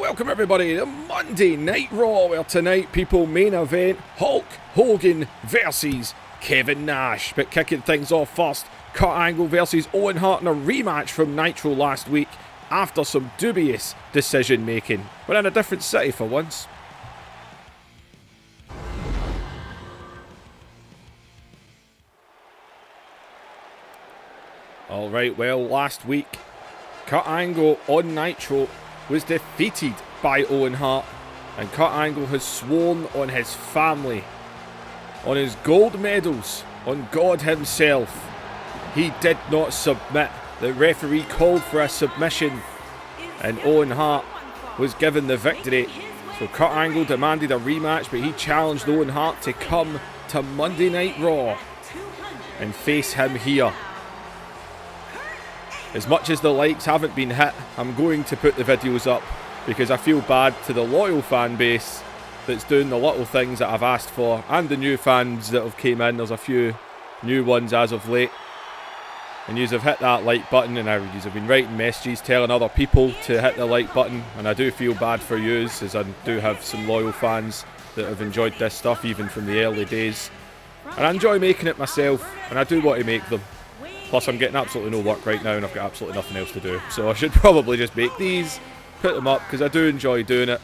Welcome everybody to Monday Night Raw, where tonight, people, main event, Hulk Hogan versus Kevin Nash. But kicking things off first, Kurt Angle versus Owen Hart in a rematch from Nitro last week after some dubious decision making. We're in a different city for once. Alright, well, last week, Kurt Angle on Nitro was defeated by Owen Hart, and Kurt Angle has sworn on his family, on his gold medals, on God himself. He did not submit. The referee called for a submission, and Owen Hart was given the victory. So Kurt Angle demanded a rematch, but he challenged Owen Hart to come to Monday Night Raw and face him here. As much as the likes haven't been hit, I'm going to put the videos up because I feel bad to the loyal fan base that's doing the little things that I've asked for, and the new fans that have came in. There's a few new ones as of late, and yous have hit that like button, and yous have been writing messages telling other people to hit the like button, and I do feel bad for yous, as I do have some loyal fans that have enjoyed this stuff even from the early days, and I enjoy making it myself, and I do want to make them. Plus, I'm getting absolutely no work right now, and I've got absolutely nothing else to do. So I should probably just make these, put them up, because I do enjoy doing it.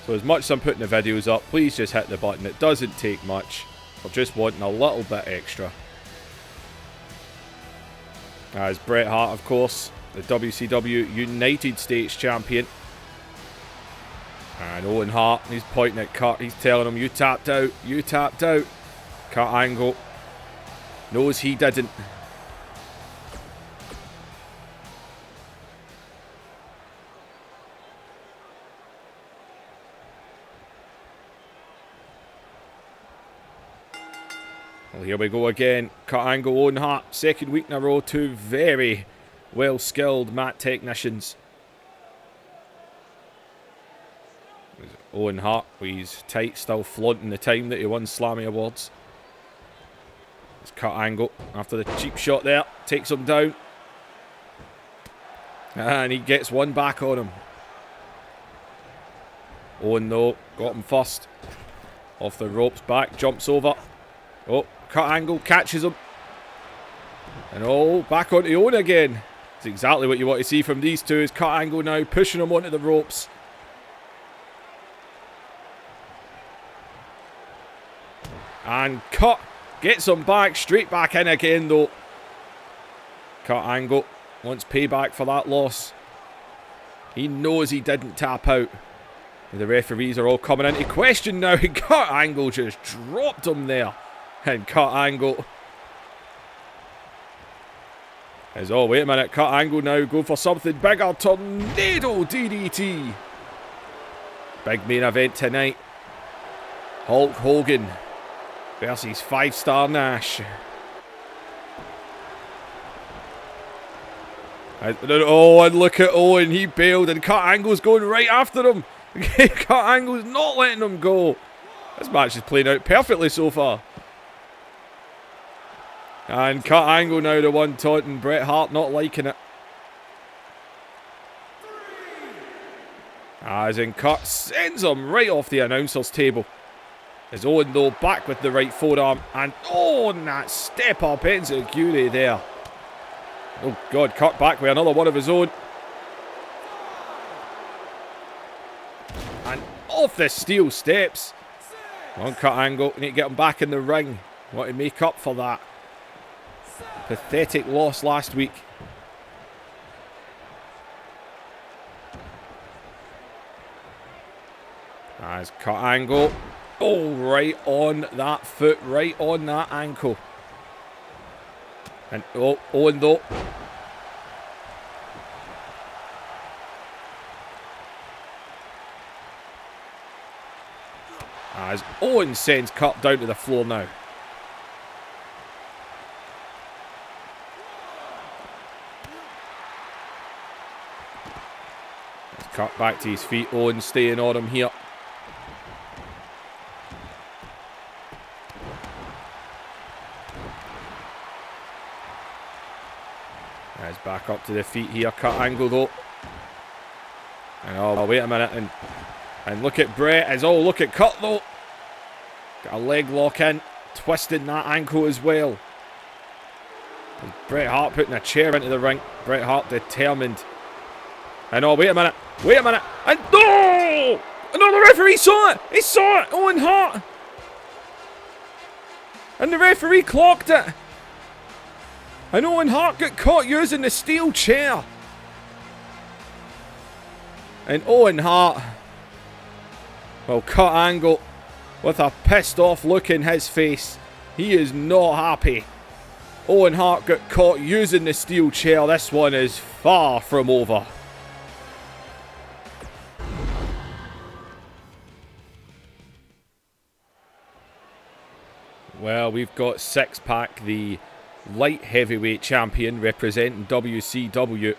So as much as I'm putting the videos up, please just hit the button. It doesn't take much. I'm just wanting a little bit extra. As Bret Hart, of course, the WCW United States Champion. And Owen Hart, he's pointing at Kurt. He's telling him, you tapped out, you tapped out. Kurt Angle knows he didn't. Well, here we go again. Kurt Angle, Owen Hart, second week in a row. Two very well-skilled mat technicians. Owen Hart, he's tight, still flaunting the time that he won Slammy Awards. It's Kurt Angle, after the cheap shot there, takes him down. And he gets one back on him. Owen, though, got him first. Off the ropes, back, jumps over. Oh, Kurt Angle catches him. And oh, back onto Owen again. It's exactly what you want to see from these two, is Kurt Angle now pushing him onto the ropes. And Kurt gets him back, straight back in again though. Kurt Angle wants payback for that loss. He knows he didn't tap out. The referees are all coming into question now. Kurt Angle just dropped him there. And Kurt Angle is, oh wait a minute, Kurt Angle now go for something bigger. Tornado DDT. Big main event tonight. Hulk Hogan versus 5-star Nash. Oh, and look at Owen. He bailed, and Kurt Angle's going right after him. Kurt Angle's not letting him go. This match is playing out perfectly so far. And Kurt Angle now the one taunting Bret Hart, not liking it. As in, Kurt sends him right off the announcer's table. As Owen, though, back with the right forearm. And, oh, and that step up enziguri there. Oh, God, Kurt back with another one of his own. And off the steel steps. On Kurt Angle, need to get him back in the ring. Want to make up for that pathetic loss last week. As Kurt Angle, oh, right on that foot, right on that ankle. And oh, Owen though. As Owen sends Kurt down to the floor now. As Kurt back to his feet, Owen staying on him here. As back up to the feet here, Kurt Angle though. And oh, wait a minute. And look at Brett. Look at Kurt though. Got a leg lock in. Twisting that ankle as well. And Bret Hart putting a chair into the ring. Bret Hart determined. And oh, wait a minute. Wait a minute. And no! No, the referee saw it. He saw it. Owen Hart. And the referee clocked it. And Owen Hart got caught using the steel chair. And Owen Hart, well, Kurt Angle, with a pissed off look in his face. He is not happy. Owen Hart got caught using the steel chair. This one is far from over. Well, we've got Six-Pack, the light heavyweight champion representing WCW.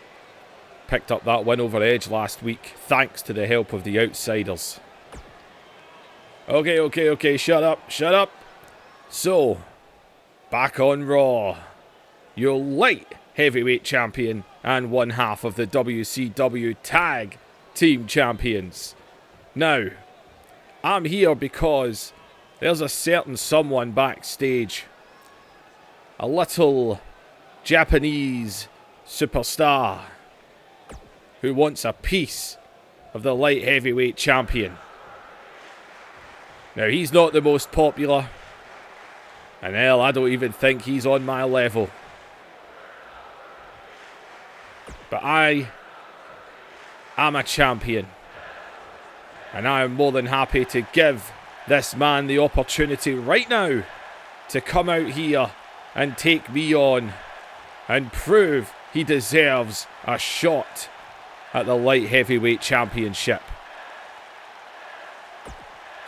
Picked up that win over Edge last week, thanks to the help of the Outsiders. Okay, shut up. So, back on Raw. Your light heavyweight champion and one half of the WCW Tag Team Champions. Now, I'm here because there's a certain someone backstage. A little Japanese superstar who wants a piece of the light heavyweight champion. Now, he's not the most popular. And hell, I don't even think he's on my level. But I am a champion. And I am more than happy to give this man the opportunity right now to come out here and take me on and prove he deserves a shot at the light heavyweight championship.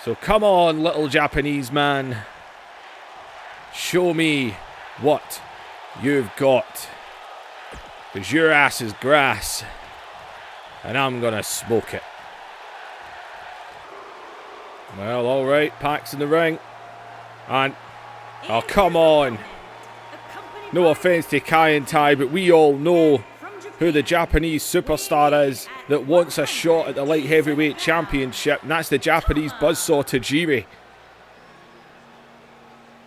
So come on, little Japanese man. Show me what you've got. Because your ass is grass. And I'm going to smoke it. Well, alright. Pac's in the ring. And, oh, come on. No offense to Kai and Tai, but we all know who the Japanese superstar is that wants a shot at the light heavyweight championship. And that's the Japanese buzzsaw Tajiri.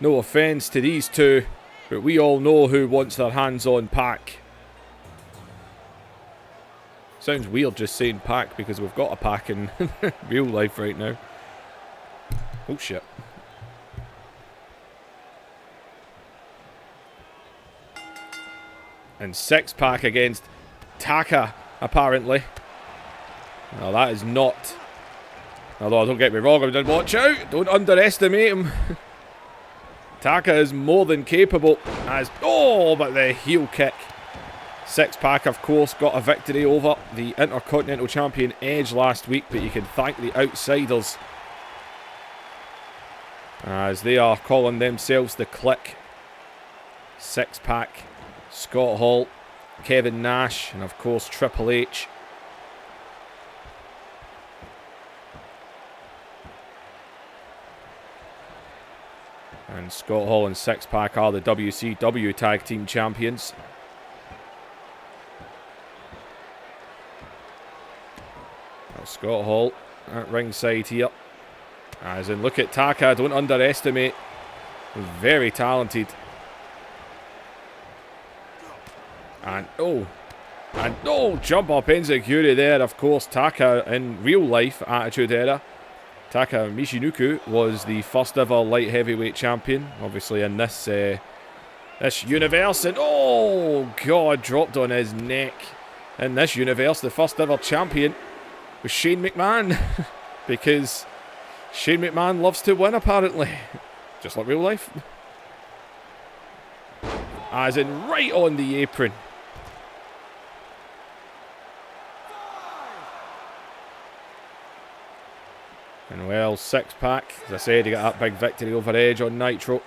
No offense to these two, but we all know who wants their hands on Pac. Sounds weird just saying Pac because we've got a Pac in real life right now. Oh shit. And Six-Pack against Taka, apparently. Now that is not... Although, don't get me wrong, I did watch out. Don't underestimate him. Taka is more than capable as... Oh, but the heel kick. Six-Pack, of course, got a victory over the Intercontinental Champion Edge last week, but you can thank the Outsiders as they are calling themselves the Kliq. Six-Pack, Scott Hall, Kevin Nash, and of course Triple H. And Scott Hall and Six-Pack are the WCW Tag Team Champions. Now Scott Hall at ringside here. As in, look at Taka, don't underestimate. Very talented. And jump up enziguri there. Of course, Taka in real life, Attitude Era. Taka Michinoku was the first ever light heavyweight champion. Obviously in this universe. And oh god, dropped on his neck. In this universe, the first ever champion was Shane McMahon. Because Shane McMahon loves to win, apparently. Just like real life. As in right on the apron. And well, Six-Pack, as I said, he got that big victory over Edge on Nitro.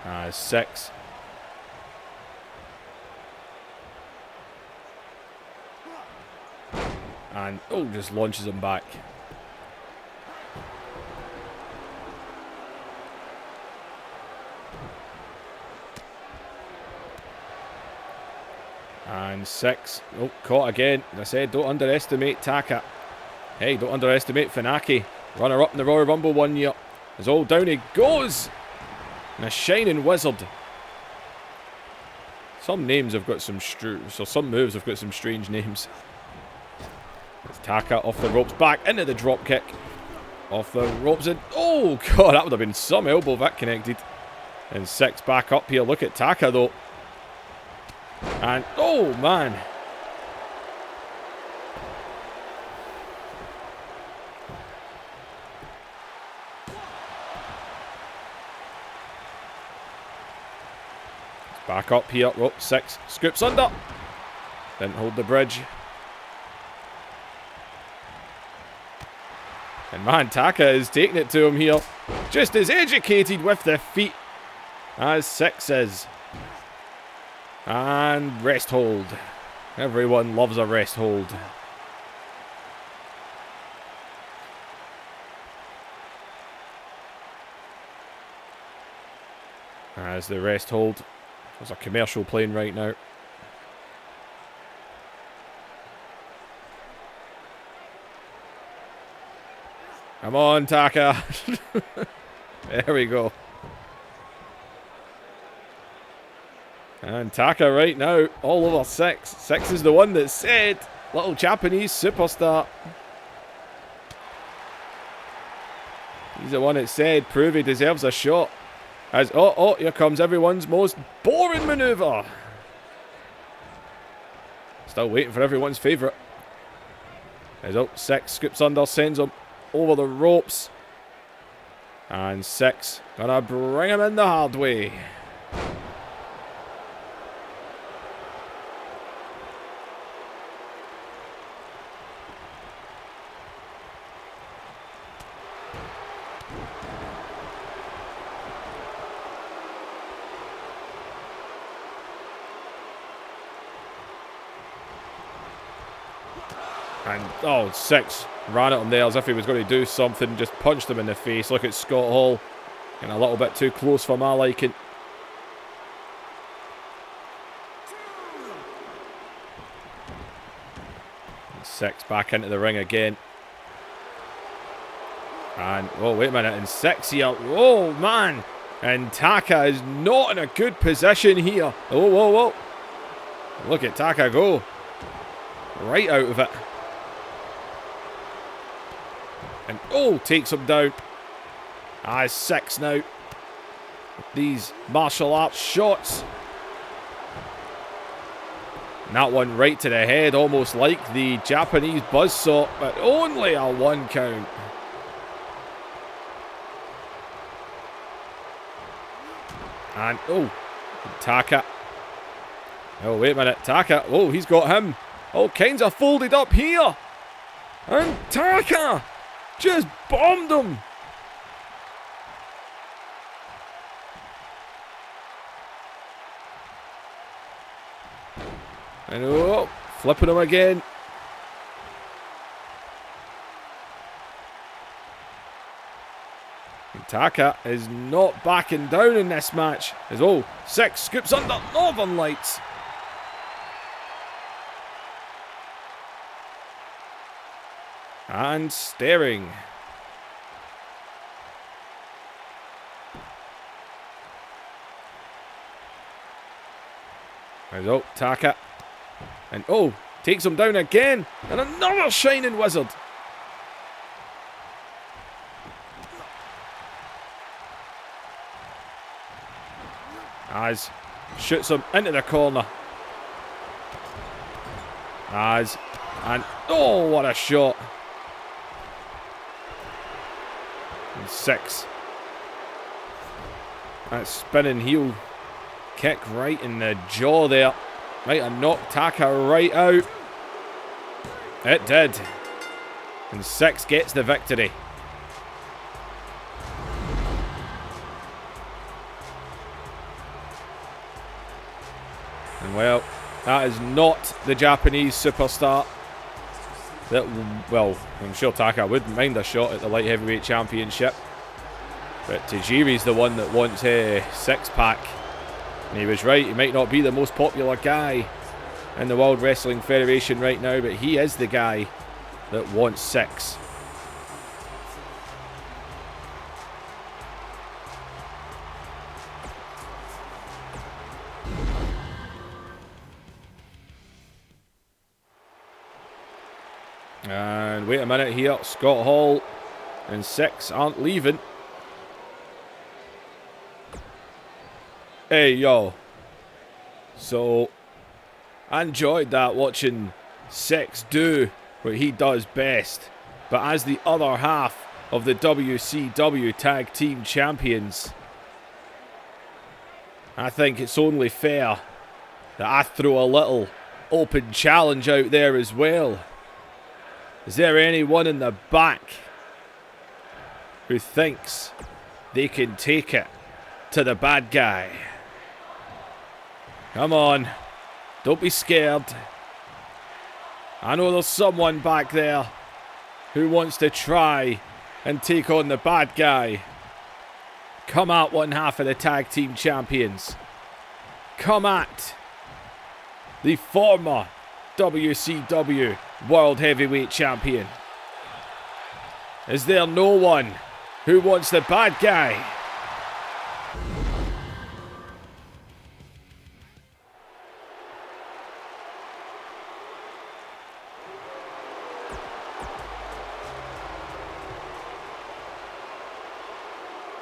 As Six. And, oh, just launches him back. And 6. Oh, caught again. As I said, don't underestimate Taka. Hey, don't underestimate Funaki. Runner-up in the Royal Rumble one year. As all down he goes. And a shining wizard. Some names have got some some moves have got some strange names. It's Taka off the ropes, back into the drop kick. Off the ropes and oh god, that would have been some elbow if that connected. And 6 back up here. Look at Taka though. And oh man. Back up here. Oh, 6 scoops under. Didn't hold the bridge. And man, Taka is taking it to him here. Just as educated with the feet as 6 is. And rest hold. Everyone loves a rest hold. As the rest hold. There's a commercial playing right now. Come on, Taka. There we go. And Taka right now, all over 6. 6 is the one that said, little Japanese superstar. He's the one that said, prove he deserves a shot. As, oh, here comes everyone's most boring maneuver. Still waiting for everyone's favourite. As, 6 scoops under, sends him over the ropes. And 6 gonna bring him in the hard way. And, oh, 6 ran at him there as if he was going to do something. Just punched him in the face. Look at Scott Hall. Getting a little bit too close for my liking. And 6 back into the ring again. And, oh, wait a minute. And 6 here. Oh, man. And Taka is not in a good position here. Oh, whoa, whoa. Look at Taka go. Right out of it. And oh, takes him down. Ah, 6 now. These martial arts shots. And that one right to the head, almost like the Japanese buzzsaw, but only a 1 count. And oh, Taka. Oh, wait a minute. Taka. Oh, he's got him. All kinds of folded up here. And Taka just bombed him. And oh, flipping him again. And Taka is not backing down in this match. As oh, 6 scoops under Northern Lights. And staring. There's oh, Taka. And oh, takes him down again. And another shining wizard. As shoots him into the corner. As and oh, what a shot. And 6. That spinning heel kick right in the jaw there. Might have knocked Taka right out. It did. And 6 gets the victory. And well, that is not the Japanese superstar. That, well, I'm sure Taka wouldn't mind a shot at the light heavyweight championship. But Tajiri's the one that wants a 6-pack. And he was right, he might not be the most popular guy in the World Wrestling Federation right now, but he is the guy that wants 6. And wait a minute here, Scott Hall and 6 aren't leaving. Hey, yo. So, I enjoyed that, watching 6 do what he does best. But as the other half of the WCW Tag Team Champions, I think it's only fair that I throw a little open challenge out there as well. Is there anyone in the back who thinks they can take it to the bad guy? Come on, don't be scared. I know there's someone back there who wants to try and take on the bad guy. Come at one half of the Tag Team Champions. Come at the former WCW World Heavyweight Champion. Is there no one who wants the bad guy?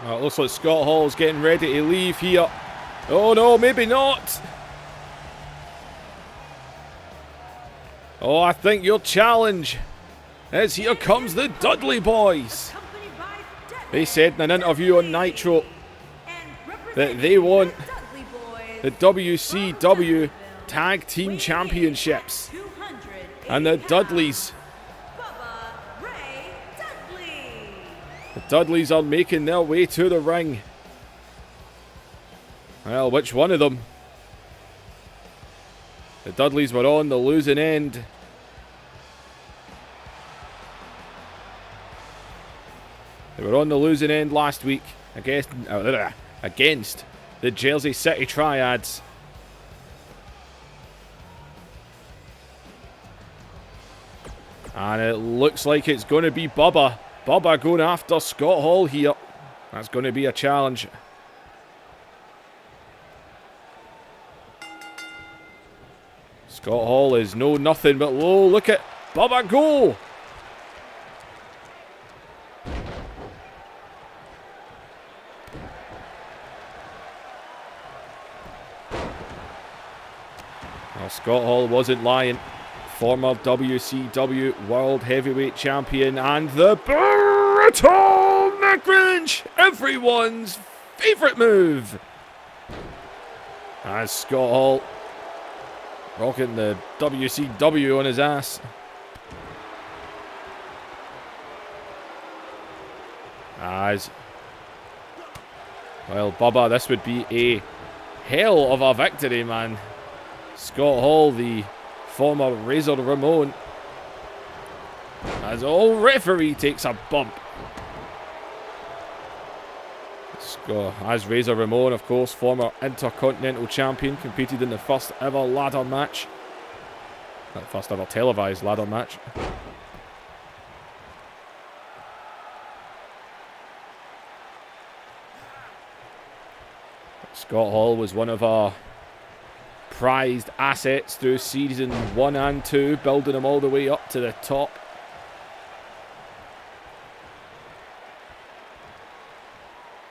Well, it looks like Scott Hall's getting ready to leave here. Oh no, maybe not. Oh, I think your challenge is here comes the Dudley Boys. They said in an interview on Nitro that they want the WCW Tag Team Championships. And the Dudleys. The Dudleys are making their way to the ring. Well, which one of them? The Dudleys were on the losing end. They were on the losing end last week against the Jersey City Triads. And it looks like it's going to be Bubba. Bubba going after Scott Hall here. That's going to be a challenge. Scott Hall is no nothing but low. Look at Bubba go. Well, Scott Hall wasn't lying. Former WCW World Heavyweight Champion and the brutal neck wrench. Everyone's favourite move. As Scott Hall rocking the WCW on his ass. As well, Bubba, this would be a hell of a victory, man. Scott Hall, the former Razor Ramon, as old referee takes a bump. As Razor Ramon, of course, former Intercontinental Champion, competed in the first ever ladder match. That first ever televised ladder match. Scott Hall was one of our prized assets through season 1 and 2, building them all the way up to the top.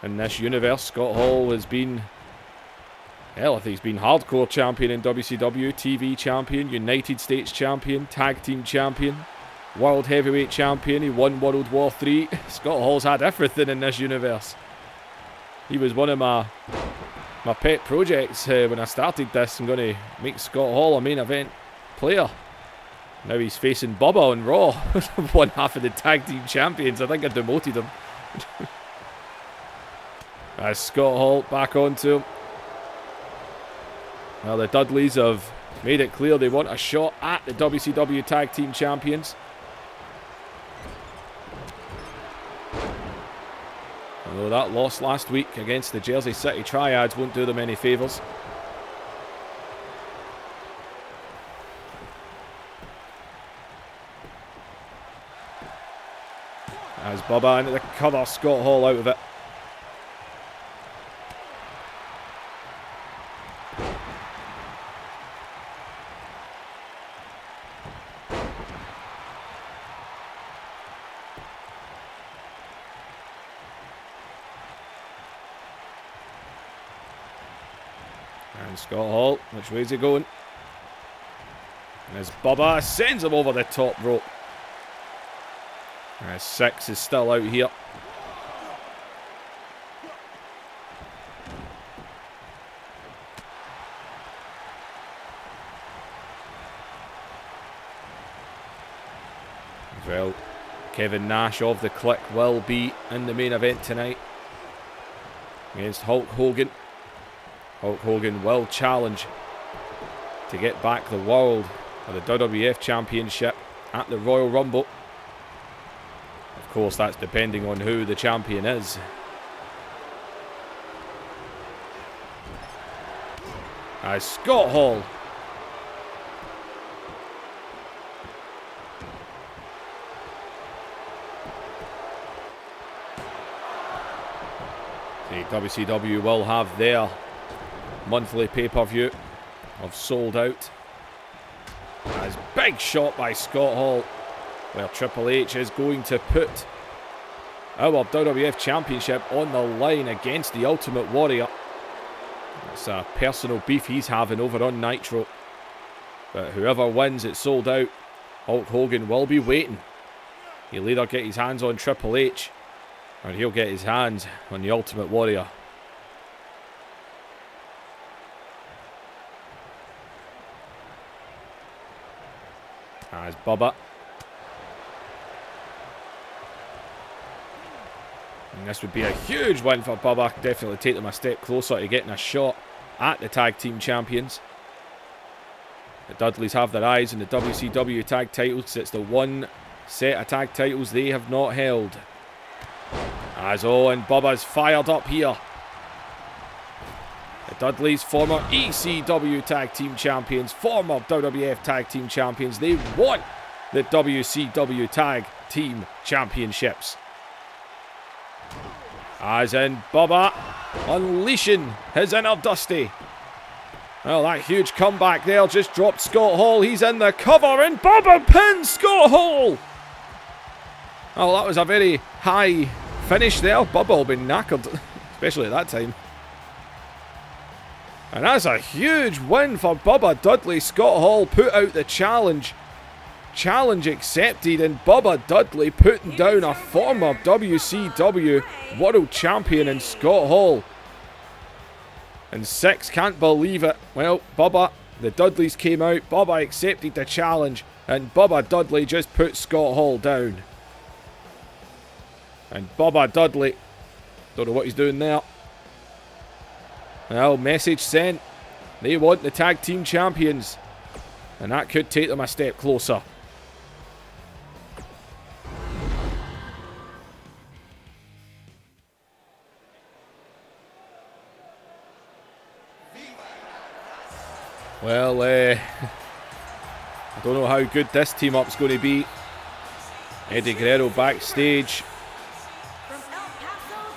In this universe, Scott Hall has been, hell, I think he's been hardcore champion in WCW, TV champion, United States champion, tag team champion, world heavyweight champion. He won World War III. Scott Hall's had everything in this universe. He was one of my pet projects when I started this. I'm going to make Scott Hall a main event player. Now he's facing Bubba on Raw. One half of the tag team champions. I think I demoted him. As Scott Hall back onto him. Well, the Dudleys have made it clear they want a shot at the WCW Tag Team Champions. Although that loss last week against the Jersey City Triads won't do them any favours. Bubba into the cover, Scott Hall out of it. And Scott Hall, which way is he going? And as Bubba sends him over the top rope. And 6 is still out here. Well, Kevin Nash of the Kliq will be in the main event tonight against Hulk Hogan. Hulk Hogan will challenge to get back the world of the WWF Championship at the Royal Rumble. Of course, that's depending on who the champion is. As Scott Hall WCW will have their monthly pay-per-view of Sold Out. As big shot by Scott Hall, where Triple H is going to put our WWF Championship on the line against the Ultimate Warrior. It's a personal beef he's having over on Nitro. But whoever wins it Sold Out, Hulk Hogan will be waiting. He'll either get his hands on Triple H, or he'll get his hands on the Ultimate Warrior. As Bubba. And this would be a huge win for Bubba. Definitely take them a step closer to getting a shot at the Tag Team Champions. The Dudleys have their eyes on the WCW Tag titles. It's the one set of tag titles they have not held. As and Bubba's fired up here. The Dudleys, former ECW Tag Team Champions, former WWF Tag Team Champions. They want the WCW Tag Team Championships. As in Bubba unleashing his inner Dusty. Well, that huge comeback there just dropped Scott Hall. He's in the cover and Bubba pins Scott Hall. Oh, that was a very high finish there. Bubba will be knackered, especially at that time. And that's a huge win for Bubba Dudley. Scott Hall put out the challenge. Challenge accepted, and Bubba Dudley putting down a former WCW World Champion in Scott Hall. And 6 can't believe it. Well, Bubba, the Dudleys came out, Bubba accepted the challenge, and Bubba Dudley just put Scott Hall down. And Bubba Dudley, don't know what he's doing there. Well, message sent. They want the Tag Team Champions. And that could take them a step closer. Well, I don't know how good this team-up's going to be. Eddie Guerrero backstage.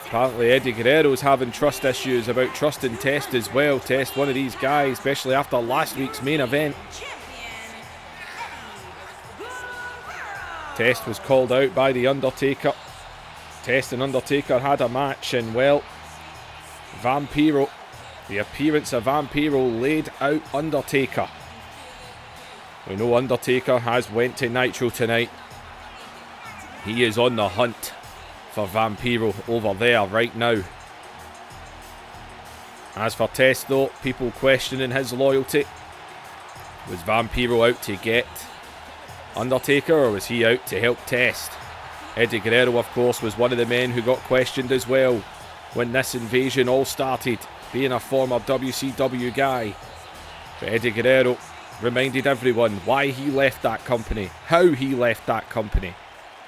Apparently Eddie Guerrero's having trust issues about trusting Test as well. Test, one of these guys, especially after last week's main event. Test was called out by The Undertaker. Test and Undertaker had a match, and well, Vampiro, the appearance of Vampiro laid out Undertaker. We know Undertaker has went to Nitro tonight. He is on the hunt for Vampiro over there right now. As for Test though, people questioning his loyalty. Was Vampiro out to get Undertaker, or was he out to help Test? Eddie Guerrero, of course, was one of the men who got questioned as well when this invasion all started, being a former WCW guy. But Eddie Guerrero reminded everyone why he left that company, how he left that company.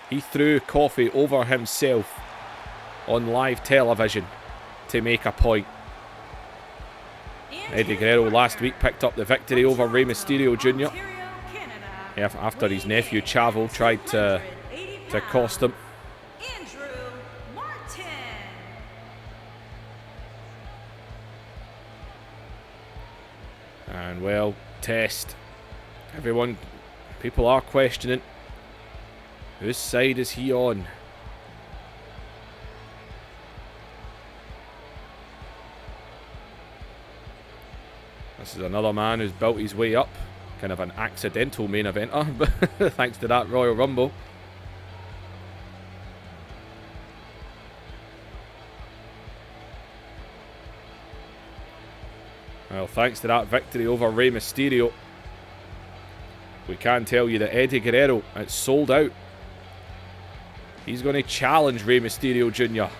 He threw coffee over himself on live television to make a point. Eddie Guerrero last week picked up the victory over Rey Mysterio Jr. after his nephew Chavo tried to cost him. And well, Test. Everyone, people are questioning whose side is he on. This is another man who's built his way up. Kind of an accidental main eventer, but thanks to that Royal Rumble. Well, thanks to that victory over Rey Mysterio, we can tell you that Eddie Guerrero, it's sold out. He's going to challenge Rey Mysterio Jr.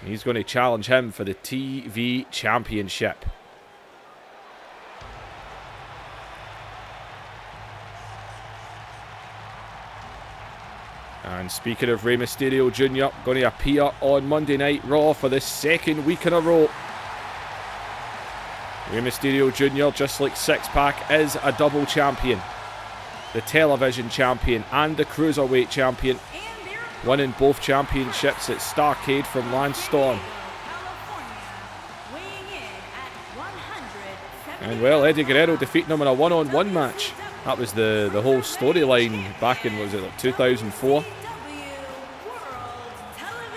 He's going to challenge him for the TV Championship. And speaking of Rey Mysterio Jr., going to appear on Monday Night Raw for the second week in a row. Rey Mysterio Jr., just like Six Pack, is a double champion. The television champion and the cruiserweight champion. Winning both championships at Starrcade from Lance Storm. And well, Eddie Guerrero defeating him in a one-on-one match. That was the whole storyline back in, was it like 2004?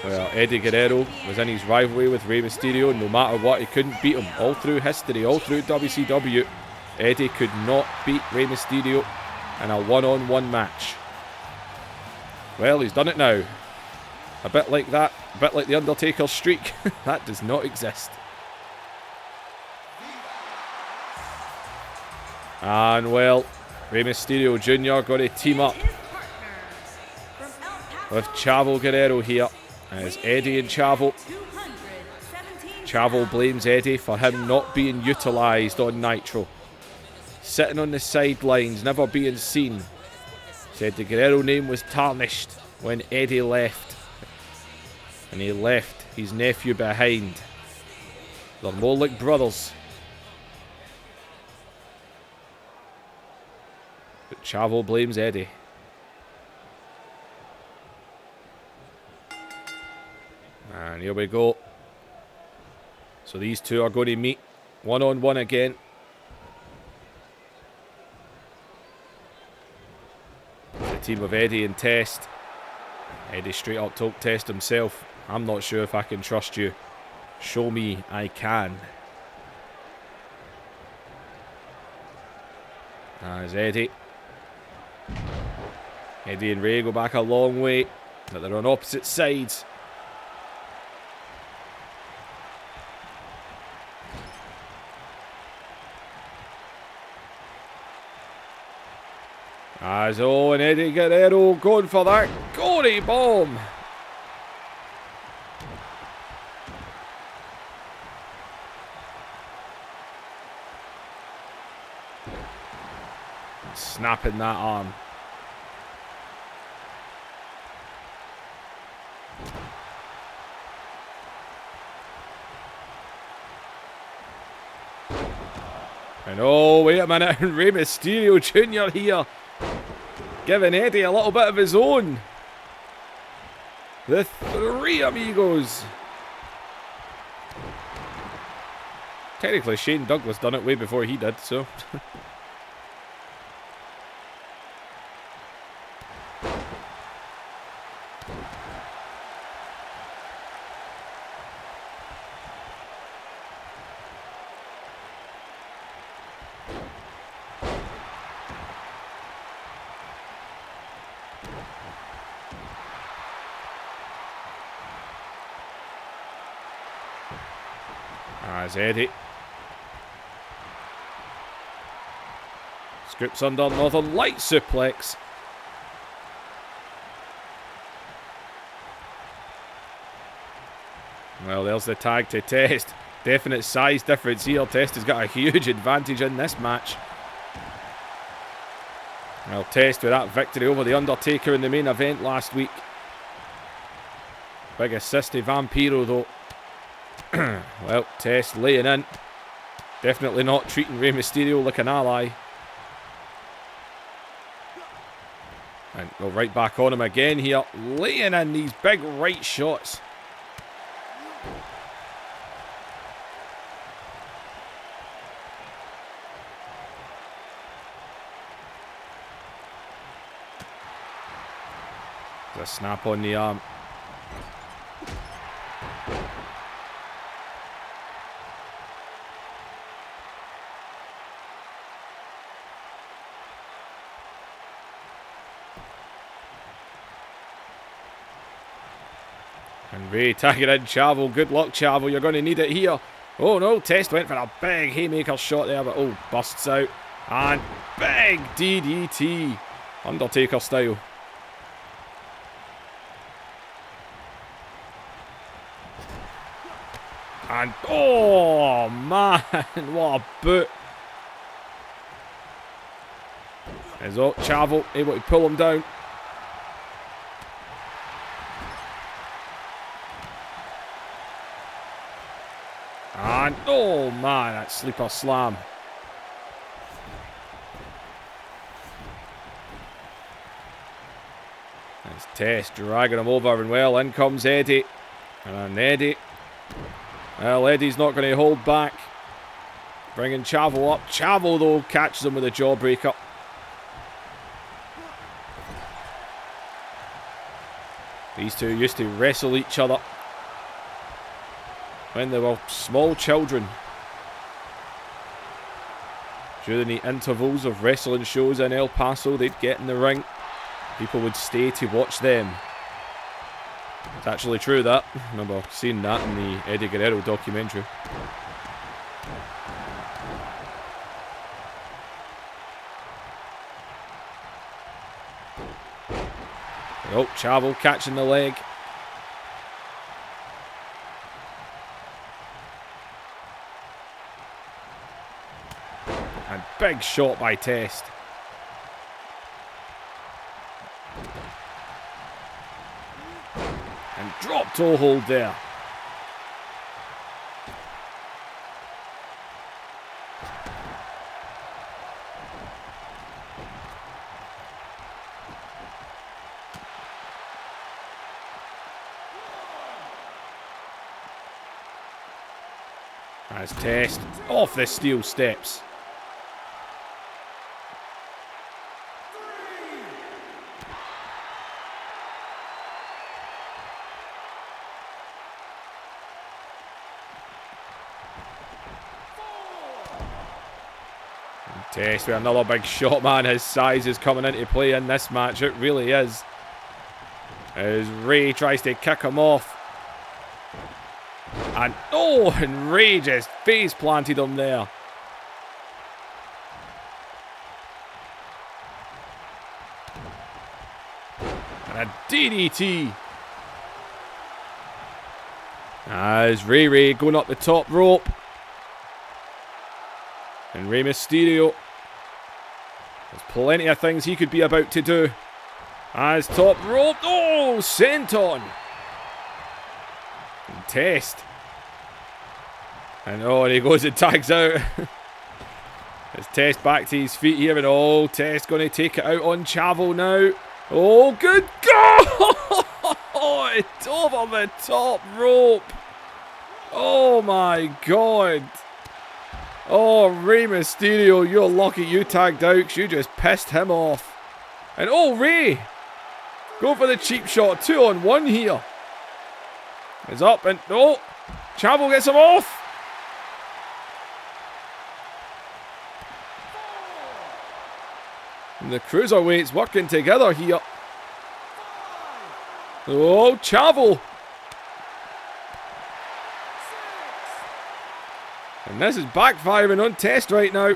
Well, Eddie Guerrero was in his rivalry with Rey Mysterio, and no matter what, he couldn't beat him. All through history, all through WCW, Eddie could not beat Rey Mysterio in a one-on-one match. Well, he's done it now. A bit like that, a bit like the Undertaker's streak. That does not exist. And well, Rey Mysterio Jr. got to team up with Chavo Guerrero here. As Eddie and Chavo. Chavo blames Eddie for him not being utilised on Nitro. Sitting on the sidelines, never being seen. Said the Guerrero name was tarnished when Eddie left. And he left his nephew behind. They're more like brothers. But Chavo blames Eddie. And here we go. So these two are going to meet one-on-one again. The team of Eddie and Test. Eddie straight up told Test himself, "I'm not sure if I can trust you. Show me I can." As Eddie and Rey go back a long way, but they're on opposite sides. As and Eddie Guerrero going for that gory bomb. Snapping that arm. And oh, wait a minute, Rey Mysterio Jr. here. Giving Eddie a little bit of his own. The Three Amigos. Technically, Shane Douglas done it way before he did, so. As Eddie scoops under Northern Light suplex. Well, there's the tag to Test. Definite size difference here. Test has got a huge advantage in this match. Well, Test with that victory over The Undertaker in the main event last week. Big assist to Vampiro though. Well, Test laying in. Definitely not treating Rey Mysterio like an ally. And we're right back on him again here. Laying in these big right shots. a snap on the arm. And Ray tagging in Chavo. Good luck, Chavo. You're going to need it here. Oh no, Test went for a big haymaker shot there, but oh, busts out. And big DDT. Undertaker style. And oh man, what a boot. There's Chavo able to pull him down. And oh man, that sleeper slam. There's Test dragging him over, and well, in comes Eddie. And Eddie. Well, Eddie's not going to hold back. Bringing Chavo up. Chavo, though, catches him with a jawbreaker. These two used to wrestle each other when they were small children. During the intervals of wrestling shows in El Paso, they'd get in the ring. People would stay to watch them. It's actually true, that. I remember seeing that in the Eddie Guerrero documentary. Oh, Chavo catching the leg. And big shot by Test. And drop toe hold there. As Test off the steel steps. Test with another big shot, man. His size is coming into play in this match. It really is. As Ray tries to kick him off. And oh, and Ray just face planted him there. And a DDT. As Ray going up the top rope. And Rey Mysterio. There's plenty of things he could be about to do. As top rope. Oh, senton. And Test. And oh, and he goes and tags out. There's Test back to his feet here. And oh, Test going to take it out on Chavo now. Oh, good God. Oh, it's over the top rope. Oh my God. Oh, Rey Mysterio, you're lucky you tagged out because you just pissed him off. And oh, Ray. Go for the cheap shot. 2-on-1 here. It's up and oh, Chavo gets him off. And the cruiserweights working together here. Oh, Chavo. And this is backfiring on Test right now.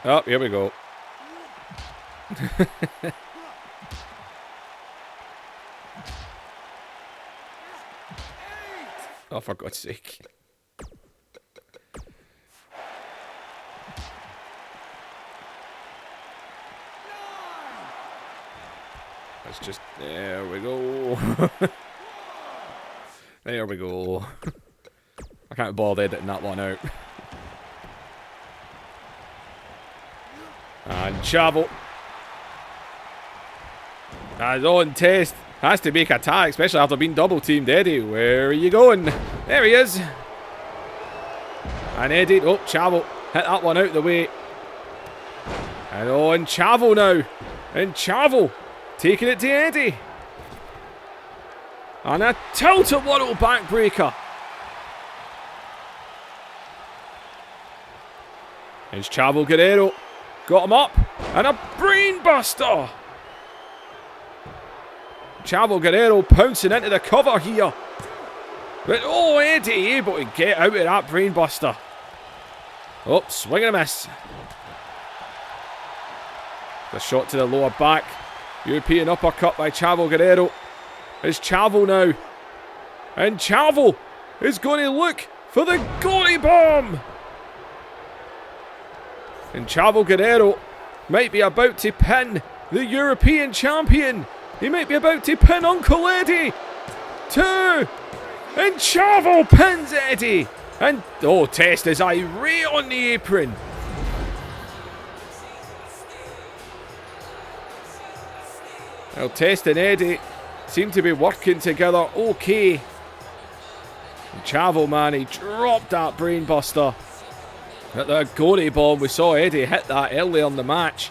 Oh, here we go. Oh, for God's sake. Let's just... There we go. There we go. I can't bother editing that one out. And Chavo. As on Test. Has to make a tag, especially after being double teamed. Eddie, where are you going? There he is. And Eddie, oh, Chavo hit that one out the way. And on Chavo now. And Chavo Taking it to Eddie. And a tilt-a-whirl backbreaker. It's Chavo Guerrero. Got him up. And a brainbuster. Chavo Guerrero pouncing into the cover here. But oh, Eddie able to get out of that brainbuster. Oh, swing and a miss. The shot to the lower back. European uppercut by Chavo Guerrero. It's Chavo now. And Chavo is going to look for the goalie bomb. And Chavo Guerrero might be about to pin the European champion. He might be about to pin Uncle Eddie. 2. And Chavo pins Eddie. And oh, Test is irate on the apron. Well, Test and Eddie seem to be working together okay. And Chavo, man, he dropped that brainbuster at the goalie bomb. We saw Eddie hit that earlier in the match.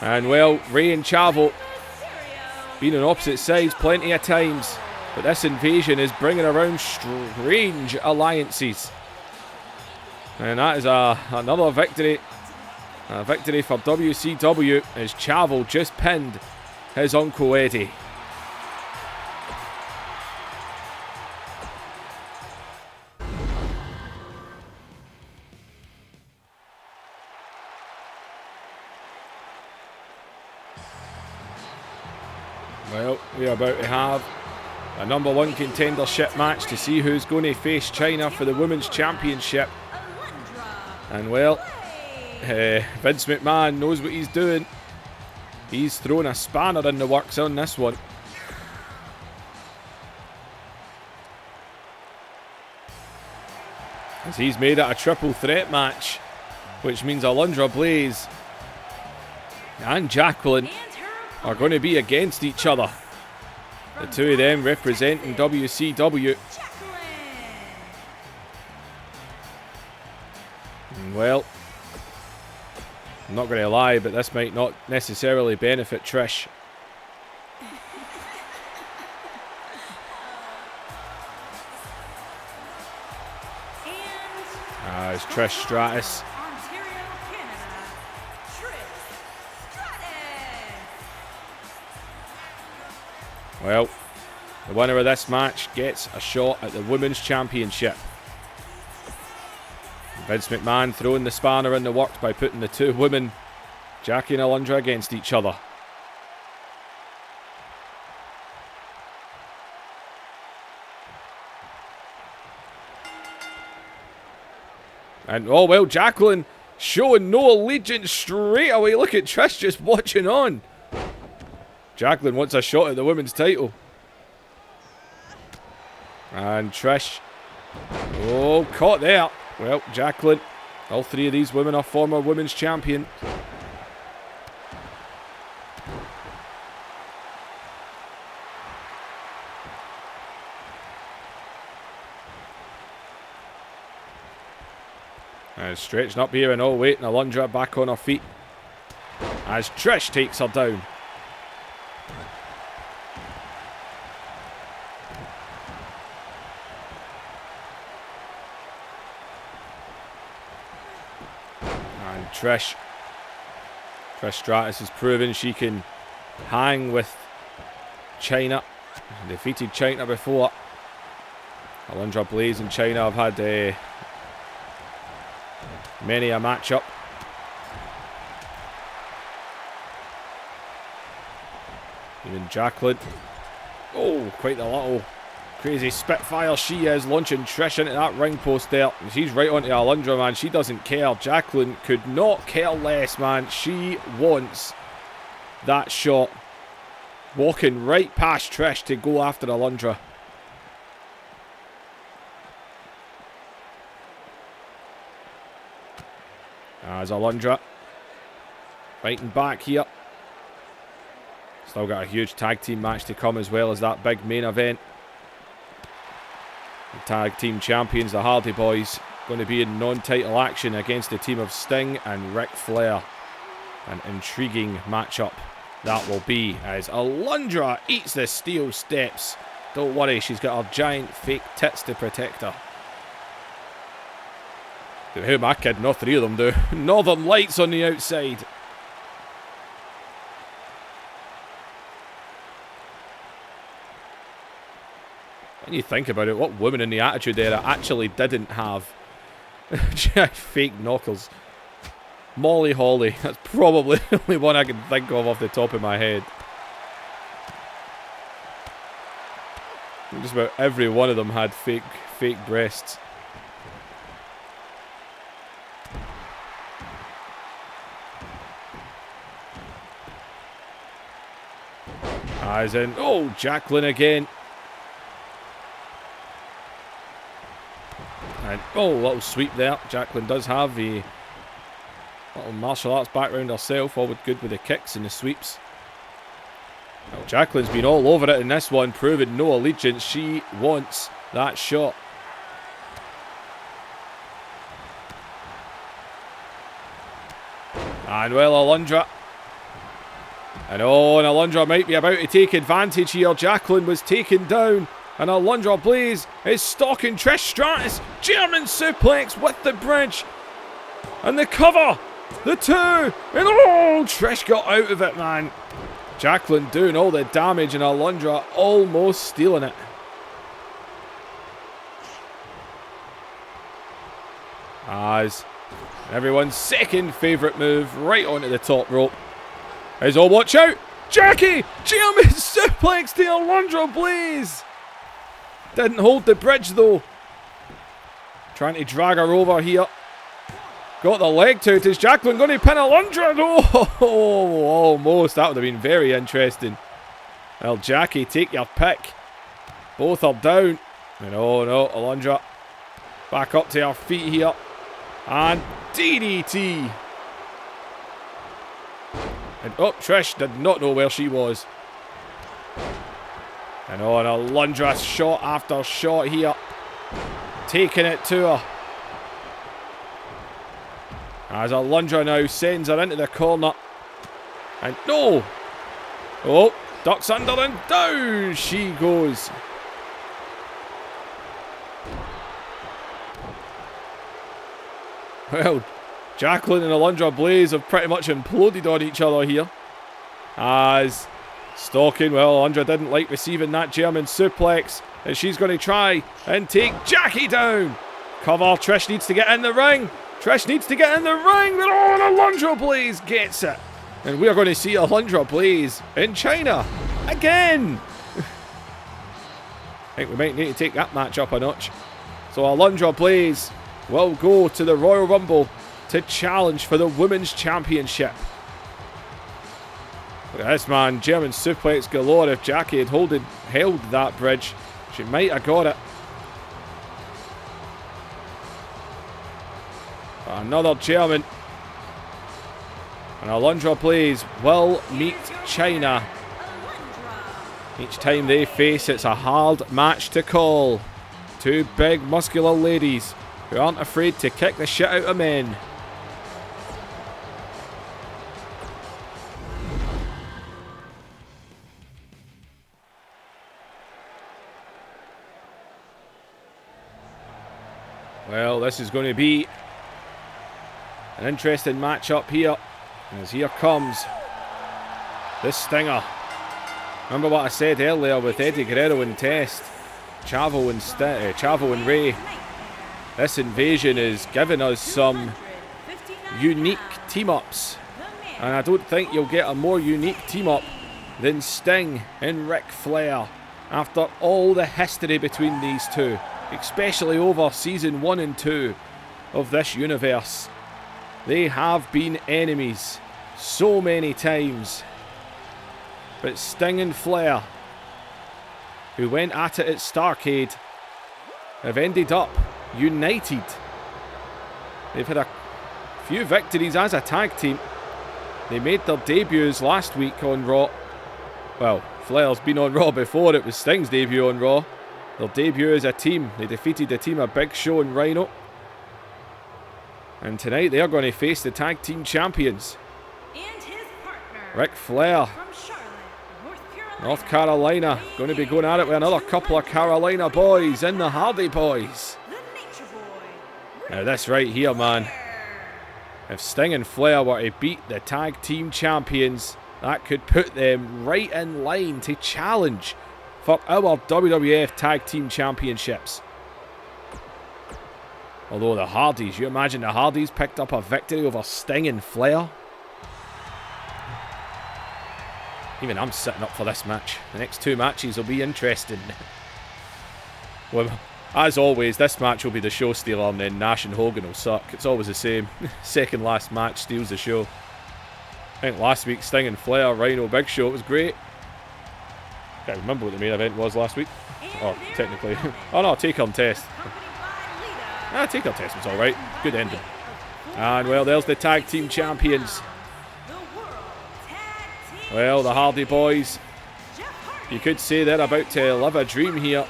And well, Ray and Chavo been on opposite sides plenty of times, but this invasion is bringing around strange alliances. And that is another victory. A victory for WCW as Chavo just pinned his Uncle Eddie. Well, we are about to have a #1 contendership match to see who's going to face China for the Women's Championship. And well, Vince McMahon knows what he's doing. He's thrown a spanner in the works on this one. As he's made it a triple threat match, which means Alundra Blaze and Jacqueline are going to be against each other. The two of them representing WCW. Well, I'm not going to lie, but this might not necessarily benefit Trish. It's Trish Stratus. Well, the winner of this match gets a shot at the Women's Championship. Vince McMahon throwing the spanner in the works by putting the two women, Jackie and Alundra, against each other. And oh well, Jacqueline showing no allegiance straight away. Look at Trish just watching on. Jacqueline wants a shot at the women's title. And Trish, oh, caught there. Well, Jacqueline, all three of these women are former women's champion. And stretching up here and all waiting. Alundra back on her feet as Trish takes her down. And Trish Stratus has proven she can hang with China. Defeated China before. Alundra Blaze and China have had many a matchup. Even Jacqueline. Oh, quite the little crazy spitfire she is, launching Trish into that ring post there. She's right onto Alundra, man. She doesn't care. Jacqueline could not care less, man. She wants that shot. Walking right past Trish to go after Alundra. As Alundra fighting back here. Still got a huge tag team match to come as well as that big main event. The tag team champions, the Hardy Boys, going to be in non-title action against the team of Sting and Ric Flair. An intriguing matchup that will be, as Alundra eats the steel steps. Don't worry, she's got her giant fake tits to protect her. Who am I kidding? All three of them do. Northern Lights on the outside. When you think about it, what woman in the Attitude Era actually didn't have fake knockers? Molly Holly. That's probably the only one I can think of off the top of my head. Just about every one of them had fake breasts. As in, oh, Jacqueline again. And, oh, little sweep there. Jacqueline does have a little martial arts background herself. All good with the kicks and the sweeps. Well, Jacqueline's been all over it in this one, proving no allegiance. She wants that shot. And well, Alundra. And oh, and Alundra might be about to take advantage here. Jacqueline was taken down. And Alundra Blaze is stalking Trish Stratus. German suplex with the bridge. And the cover. The two. And oh, Trish got out of it, man. Jacqueline doing all the damage and Alundra almost stealing it. As everyone's second favourite move right onto the top rope. Is oh, watch out. Jackie. German suplex to Alundra Blaze. Didn't hold the bridge though. Trying to drag her over here. Got the leg to it. Is Jacqueline going to pin Alundra? Oh, almost. That would have been very interesting. Well, Jackie, take your pick. Both are down. And oh no, Alundra back up to her feet here. And DDT. And oh, Trish did not know where she was. And oh, and Alundra shot after shot here. Taking it to her. As Alundra now sends her into the corner. And no! Oh, ducks under and down she goes. Well, Jacqueline and Alundra Blaze have pretty much imploded on each other here. As stalking, well, Alundra didn't like receiving that German suplex. And she's going to try and take Jackie down. Cover, Trish needs to get in the ring. Trish needs to get in the ring, but oh, and Alundra Blaze gets it. And we're going to see Alundra Blaze in China again. I think we might need to take that match up a notch. So Alundra Blaze will go to the Royal Rumble to challenge for the Women's Championship. Look at this, man. German suplex galore. If Jackie had held that bridge, she might have got it. Another German. And Alundra Blaze will meet China. Each time they face, it's a hard match to call. Two big, muscular ladies who aren't afraid to kick the shit out of men. Well, this is going to be an interesting matchup here. As here comes this stinger. Remember what I said earlier with Eddie Guerrero and Test, Chavo and Ray. This invasion is giving us some unique team-ups. And I don't think you'll get a more unique team-up than Sting and Ric Flair after all the history between these two, especially over season 1 and 2 of this universe. They have been enemies so many times. But Sting and Flair, who went at it at Starrcade, have ended up united. They've had a few victories as a tag team. They made their debuts last week on Raw. Well, Flair's been on Raw before. It was Sting's debut on Raw. Their debut as a team. They defeated the team of Big Show and Rhino. And tonight they are going to face the tag team champions. Ric Flair, North Carolina, going to be going at it with another couple of Carolina boys in the Hardy Boys. Now this right here, man. If Sting and Flair were to beat the tag team champions, that could put them right in line to challenge for our WWF Tag Team Championships. Although the Hardys, you imagine the Hardys picked up a victory over Sting and Flair? Even I'm sitting up for this match. The next two matches will be interesting. Well, as always, this match will be the show stealer, and then Nash and Hogan will suck. It's always the same. Second last match steals the show. I think last week, Sting and Flair, Rhino, Big Show, it was great. Can't remember what the main event was last week. Or technically. Oh no, Take Home Test. Take Home Test was alright. Good ending. And well, there's the tag team champions. Well, the Hardy Boys, you could say they're about to live a dream here.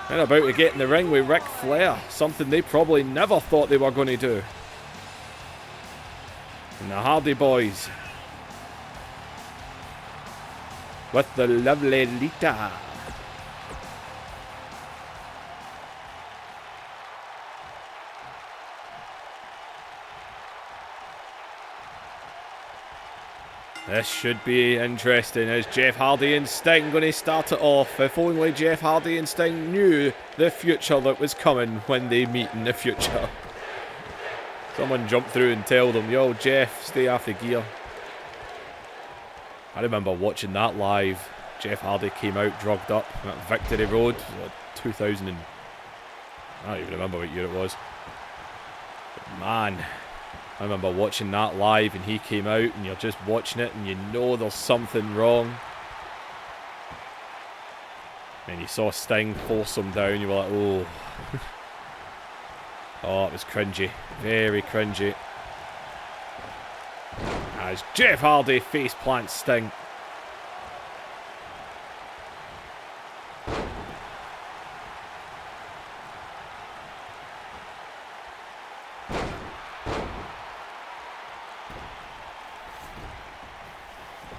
They're about to get in the ring with Ric Flair, something they probably never thought they were going to do. And the Hardy Boys, with the lovely Lita. This should be interesting. Is Jeff Hardy and Sting going to start it off? If only Jeff Hardy and Sting knew the future that was coming when they meet in the future. Someone jump through and tell them, yo, Jeff, stay off the gear. I remember watching that live. Jeff Hardy came out drugged up at Victory Road, 2000 and... I don't even remember what year it was. But man, I remember watching that live and he came out and you're just watching it and you know there's something wrong. And you saw Sting force him down, you were like, oh. Oh, it was cringy. Very cringy. As Jeff Hardy face plants Sting.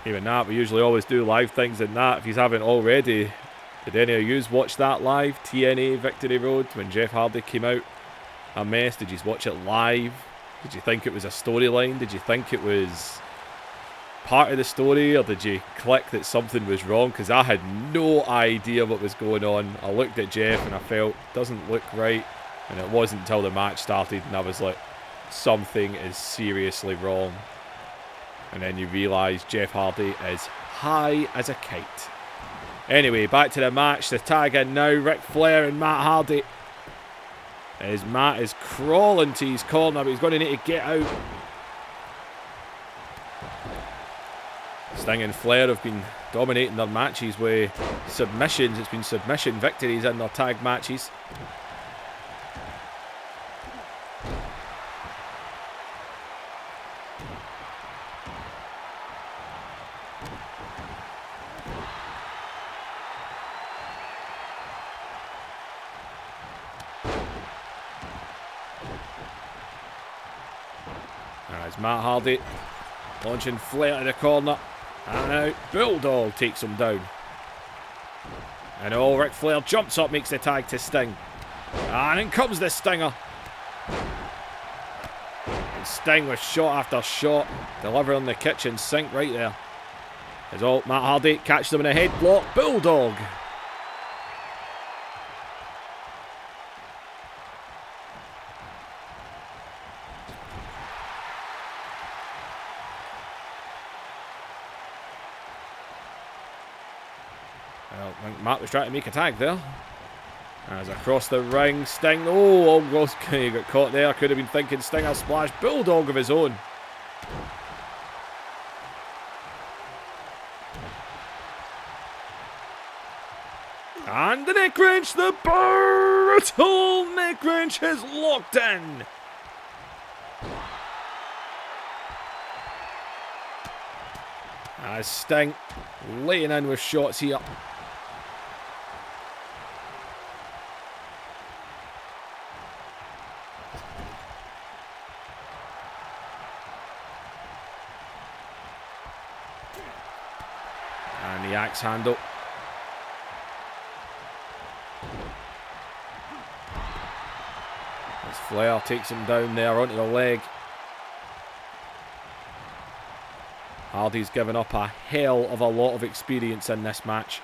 Even that, we usually always do live things in that. If you haven't already, did any of you watch that live? TNA Victory Road when Jeff Hardy came out? A mess. Did you watch it live? Did you think it was a storyline? Did you think it was part of the story? Or did you click that something was wrong? Because I had no idea what was going on. I looked at Jeff and I felt, doesn't look right. And it wasn't until the match started and I was like, something is seriously wrong. And then you realise Jeff Hardy is high as a kite. Anyway, back to the match. The tag in now. Ric Flair and Matt Hardy. As Matt is crawling to his corner, but he's going to need to get out. Sting and Flair have been dominating their matches with submissions. It's been submission victories in their tag matches. As Matt Hardy launching Flair to the corner. And now Bulldog takes him down. And Ric Flair jumps up, makes the tag to Sting. And in comes the Stinger. And Sting with shot after shot, delivering the kitchen sink right there. As Matt Hardy catches him in a headlock. Bulldog. Well, I think Matt was trying to make a tag there. As across the ring, Sting. Almost he got caught there. Could have been thinking Stinger splash. Bulldog of his own. And the neck wrench. The brutal neck wrench is locked in. As Sting laying in with shots here. And the axe handle. As Flair takes him down there onto the leg. Hardy's given up a hell of a lot of experience in this match.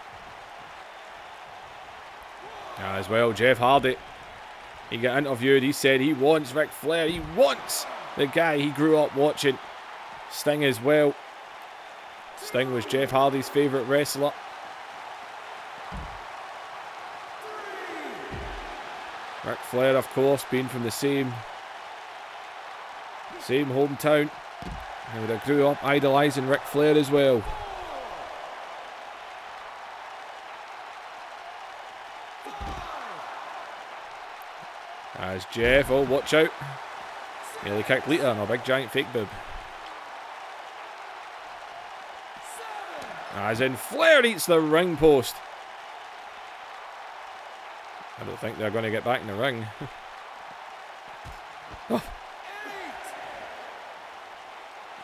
As well, Jeff Hardy. He got interviewed. He said he wants Ric Flair. He wants the guy he grew up watching. Sting as well. Sting was Jeff Hardy's favourite wrestler. Ric Flair, of course, being from the same hometown. He would have grew up idolising Ric Flair as well. As Jeff, oh watch out. Nearly kicked Lita on a big giant fake boob. As in Flair eats the ring post. I don't think they're going to get back in the ring. Oh.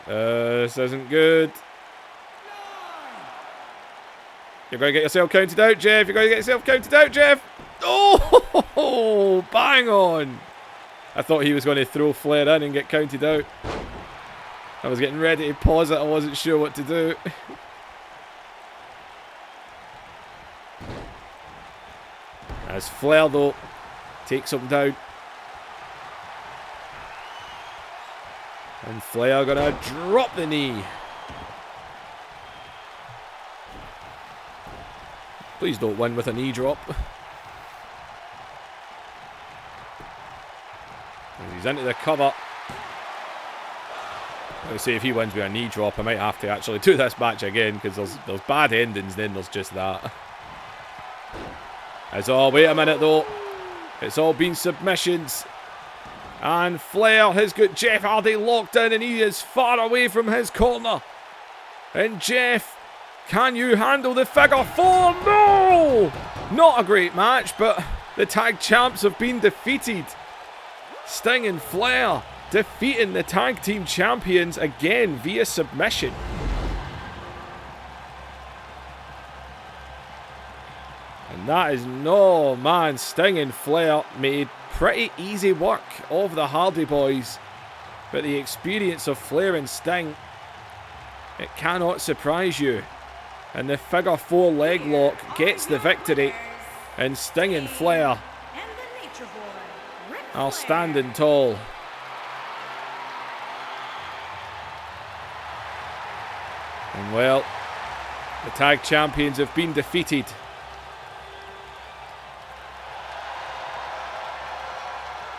This isn't good. You're going to get yourself counted out, Jeff. You're going to get yourself counted out, Jeff. Oh, bang on. I thought he was going to throw Flair in and get counted out. I was getting ready to pause it. I wasn't sure what to do. As Flair, though, takes him down. And Flair gonna drop the knee. Please don't win with a knee drop. And he's into the cover. I would say if he wins with a knee drop, I might have to actually do this match again, because there's bad endings, then there's just that. Wait a minute though. It's all been submissions. And Flair has got Jeff Hardy locked in, and he is far away from his corner. And Jeff, can you handle the figure four? No! Not a great match, but the tag champs have been defeated. Sting and Flair defeating the tag team champions again via submission. And that is no man. Sting and Flair made pretty easy work of the Hardy Boys, but the experience of Flair and Sting, it cannot surprise you. And the figure four leg lock gets the victory, and Sting and Flair are standing tall. And well, the tag champions have been defeated.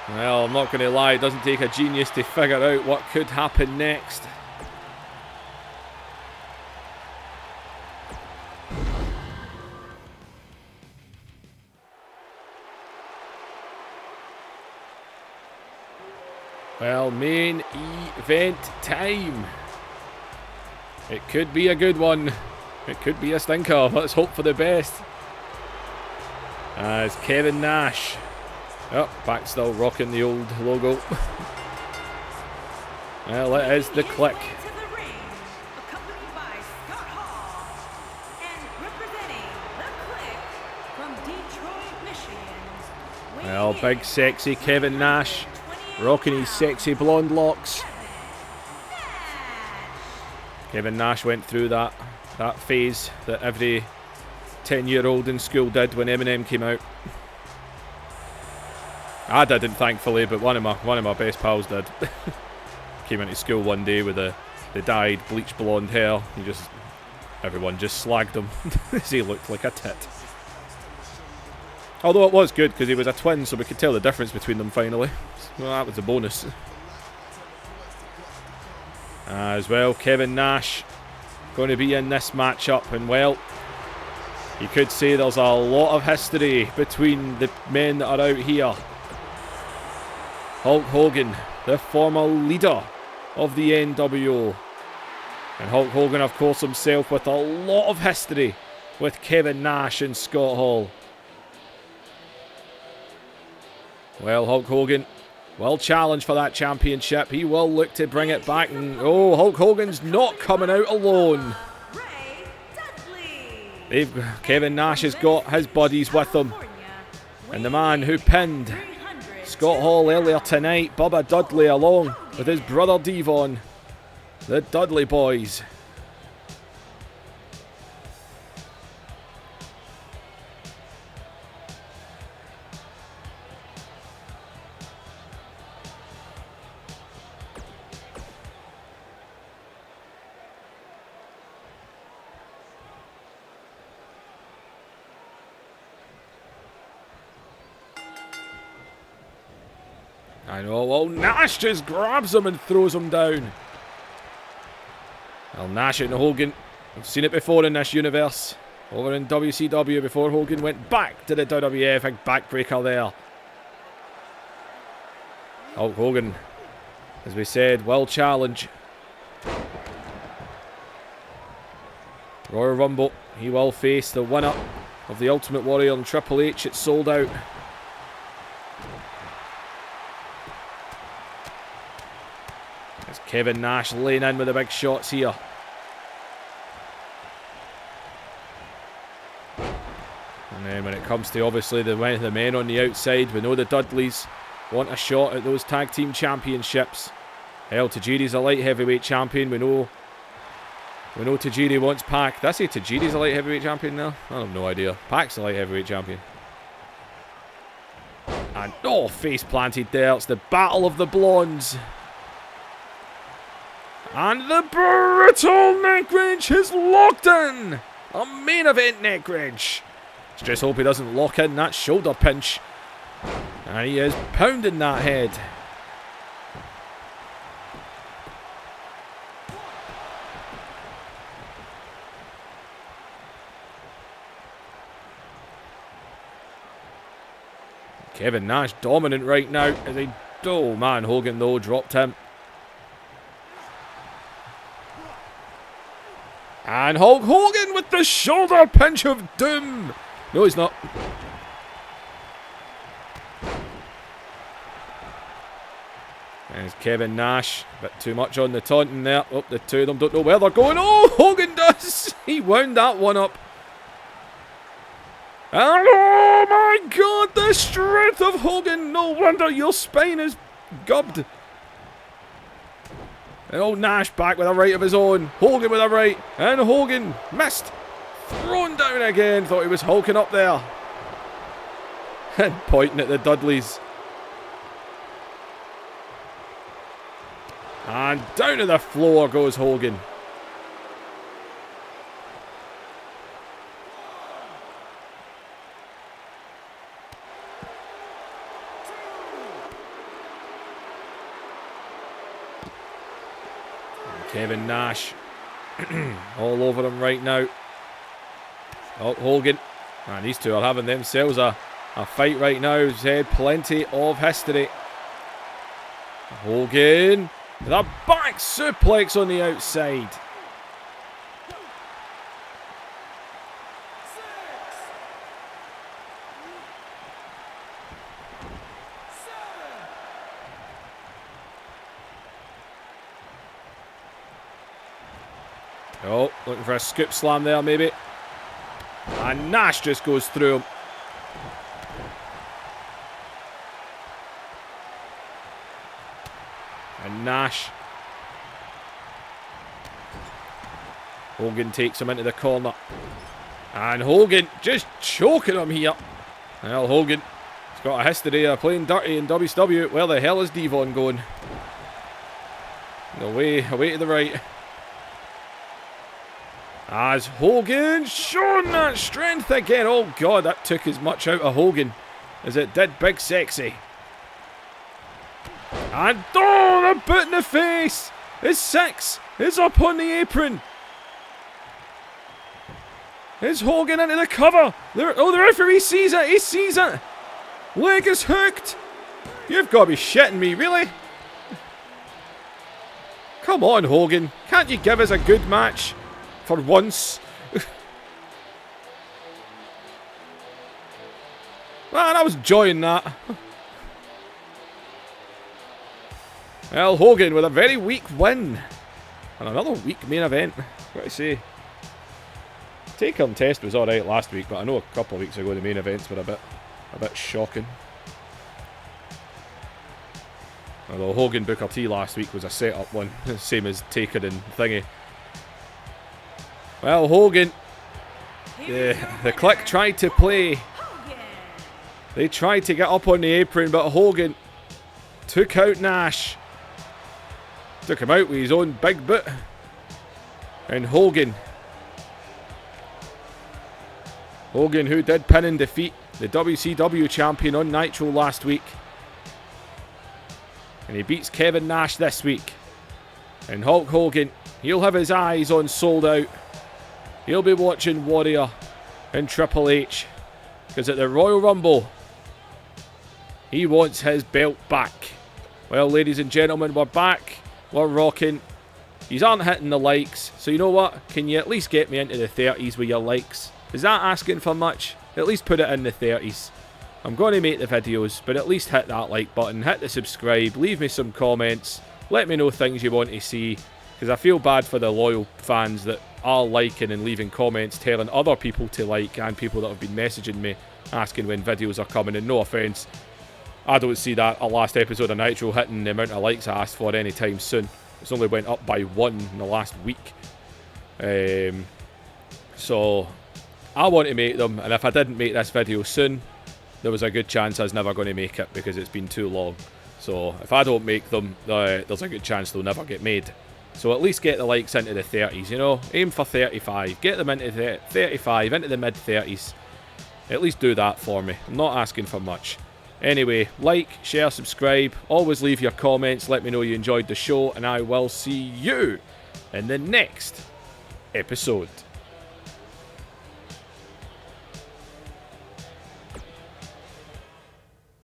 Well, I'm not going to lie, it doesn't take a genius to figure out what could happen next. Well, main event time. It could be a good one. It could be a stinker. Let's hope for the best. As Kevin Nash. Oh, back still rocking the old logo. Well, it is the Kliq. Well, big sexy Kevin Nash rocking his sexy blonde locks. Kevin Nash went through that phase that every 10-year-old in school did when Eminem came out. I didn't, thankfully, but one of my best pals did. Came into school one day with the dyed bleach blonde hair. Everyone just slagged him as he looked like a tit. Although it was good because he was a twin, so we could tell the difference between them finally. Well, that was a bonus. As well, Kevin Nash going to be in this matchup, and well, you could say there's a lot of history between the men that are out here. Hulk Hogan, the former leader of the NWO. And Hulk Hogan, of course, himself with a lot of history with Kevin Nash and Scott Hall. Well, Hulk Hogan will challenge for that championship. He will look to bring it back. And oh, Hulk Hogan's not coming out alone. Kevin Nash has got his buddies with him. And the man who pinned Scott Hall earlier tonight, Bubba Dudley, along with his brother Devon, the Dudley boys. I know, well, Nash just grabs him and throws him down. Well, Nash and Hogan, we've seen it before in this universe. Over in WCW before Hogan went back to the WWF, big backbreaker there. Hulk Hogan, as we said, will challenge. Royal Rumble, he will face the winner of the Ultimate Warrior and Triple H. It's sold out. As Kevin Nash laying in with the big shots here. And then when it comes to obviously the men on the outside, we know the Dudleys want a shot at those tag team championships. Hell, Tajiri's a light heavyweight champion. We know Tajiri wants Pac. Did I say Tajiri's a light heavyweight champion now? I have no idea. Pac's a light heavyweight champion. And oh, face planted there. It's the Battle of the Blondes. And the brutal neck wrench is locked in. A main event neck wrench. Just hope he doesn't lock in that shoulder pinch. And he is pounding that head. Kevin Nash dominant right now. As he, oh man, Hogan though dropped him. And Hulk Hogan with the shoulder pinch of doom. No, he's not. There's Kevin Nash. A bit too much on the taunting there. Oh, the two of them don't know where they're going. Oh, Hogan does. He wound that one up. And oh my God, the strength of Hogan. No wonder your spine is gubbed. And old Nash back with a right of his own. Hogan with a right. And Hogan missed. Thrown down again. Thought he was hulking up there. And pointing at the Dudleys. And down to the floor goes Hogan. Kevin Nash all over him right now. Oh, Hogan. And these two are having themselves a fight right now. He's had plenty of history. Hogan. The back suplex on the outside. Oh, looking for a scoop slam there maybe. And Nash just goes through him. And Nash. Hogan takes him into the corner. And Hogan just choking him here. Well, Hogan has got a history of playing dirty in WCW. Where the hell is Devon going? Away to the right. As Hogan showing that strength again. Oh God, that took as much out of Hogan as it did Big Sexy. And oh, the boot in the face. His 6 is up on the apron. Is Hogan into the cover? Oh, the referee sees it. He sees it. Leg is hooked. You've got to be shitting me, really? Come on, Hogan. Can't you give us a good match? For once. Man, I was enjoying that. Well, Hogan with a very weak win. And another weak main event. What do I say? Take-home test was alright last week, but I know a couple of weeks ago the main events were a bit shocking. Although Hogan Booker T last week was a set-up one, same as Taker and Thingy. Well, Hogan, the Kliq tried to play. They tried to get up on the apron, but Hogan took out Nash. Took him out with his own big boot. And Hogan, who did pin and defeat the WCW champion on Nitro last week. And he beats Kevin Nash this week. And Hulk Hogan, he'll have his eyes on Sold Out. He'll be watching Warrior and Triple H. Because at the Royal Rumble, he wants his belt back. Well, ladies and gentlemen, we're back. We're rocking. Yous aren't hitting the likes. So you know what? Can you at least get me into the 30s with your likes? Is that asking for much? At least put it in the 30s. I'm going to make the videos, but at least hit that like button, hit the subscribe, leave me some comments, let me know things you want to see, because I feel bad for the loyal fans that are liking and leaving comments telling other people to like, and people that have been messaging me asking when videos are coming. And no offence, I don't see that a last episode of Nitro hitting the amount of likes I asked for anytime soon. It's only went up by 1 in the last week. So I want to make them, and if I didn't make this video soon, there was a good chance I was never going to make it because it's been too long. So if I don't make them, there's a good chance they'll never get made. So at least get the likes into the 30s, you know. Aim for 35. Get them into the 35, into the mid-30s. At least do that for me. I'm not asking for much. Anyway, like, share, subscribe. Always leave your comments. Let me know you enjoyed the show. And I will see you in the next episode.